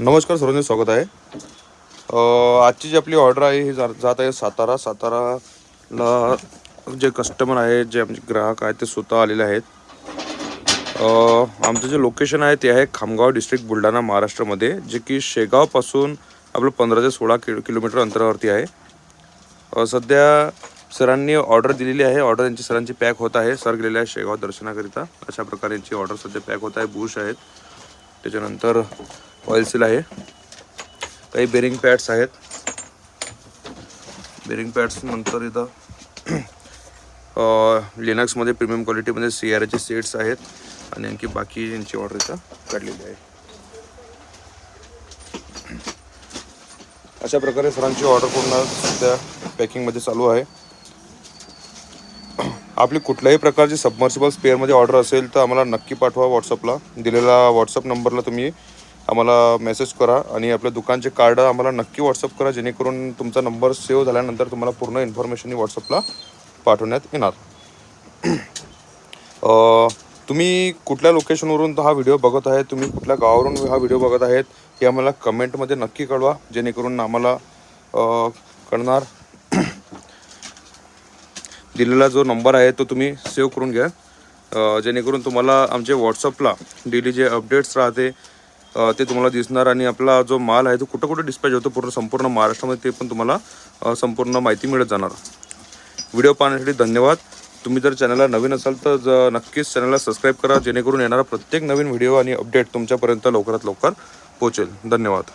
नमस्कार सर्वांचे स्वागत आहे। आजची जी आपली ऑर्डर आहे ही जात आहे साताराला। जे कस्टमर आहेत, जे आमचे ग्राहक आहेत ते स्वतः आलेले आहेत। आमचं जे लोकेशन आहे ते आहे खामगाव डिस्ट्रिक्ट बुलढाणा महाराष्ट्रामध्ये, जे की शेगावपासून आपलं 15 ते 16 किलोमीटर अंतरावरती आहे। सध्या सरांनी ऑर्डर दिलेली आहे। ऑर्डर यांची सरांची पॅक होत आहे। सर गेलेले आहे शेगाव दर्शनाकरिता। अशा प्रकारे यांची ऑर्डर सध्या पॅक होत आहे। बुश आहेत, त्याच्यानंतर ऑइल सील आहे, काही बेरिंग पॅड्स आहेत। बेरिंग पॅड्स नंतर इथं लिनक्समध्ये प्रीमियम क्वालिटीमध्ये CRAचे सेट्स आहेत आणि आणखी बाकी यांची ऑर्डर इथं काढलेली आहे। अशा प्रकारे सरांची ऑर्डर पूर्ण सध्या पॅकिंगमध्ये चालू आहे। आपली कुठल्याही प्रकारची सबमर्सिबल स्पेअरमध्ये ऑर्डर असेल तर आम्हाला नक्की पाठवा। व्हॉट्सअपला दिलेला व्हॉट्सअप नंबरला तुम्ही आम्हाला मेसेज करा आणि आपल्या दुकानचे कार्ड आम्हाला नक्की व्हॉट्सअप करा, जेणेकरून तुमचा नंबर सेव्ह झाल्यानंतर तुम्हाला पूर्ण इन्फॉर्मेशन व्हॉट्सअपला पाठवण्यात येणार। तुम्ही कुठल्या लोकेशनवरून हा व्हिडिओ बघत आहे, तुम्ही कुठल्या गावावरून हा व्हिडिओ बघत आहेत हे आम्हाला कमेंटमध्ये नक्की कळवा, जेणेकरून आम्हाला कळणार। दिलेला जो नंबर आहे तो तुम्ही सेव्ह करून घ्या, जेणेकरून तुम्हाला आमचे व्हॉट्सअपला डेली जे अपडेट्स राहते ते तुम्हाला दिसणार आणि आपला जो माल आहे तो कुठं कुठं डिस्पॅच होतो संपूर्ण महाराष्ट्रामध्ये ते पण तुम्हाला संपूर्ण माहिती मिळत जाणार। व्हिडिओ पाहण्यासाठी धन्यवाद। तुम्ही जर चॅनलला नवीन असाल तर नक्कीच चॅनलला सबस्क्राईब करा, जेणेकरून येणारा प्रत्येक नवीन व्हिडिओ आणि अपडेट तुमच्यापर्यंत लवकरात लवकर पोहोचेल। धन्यवाद।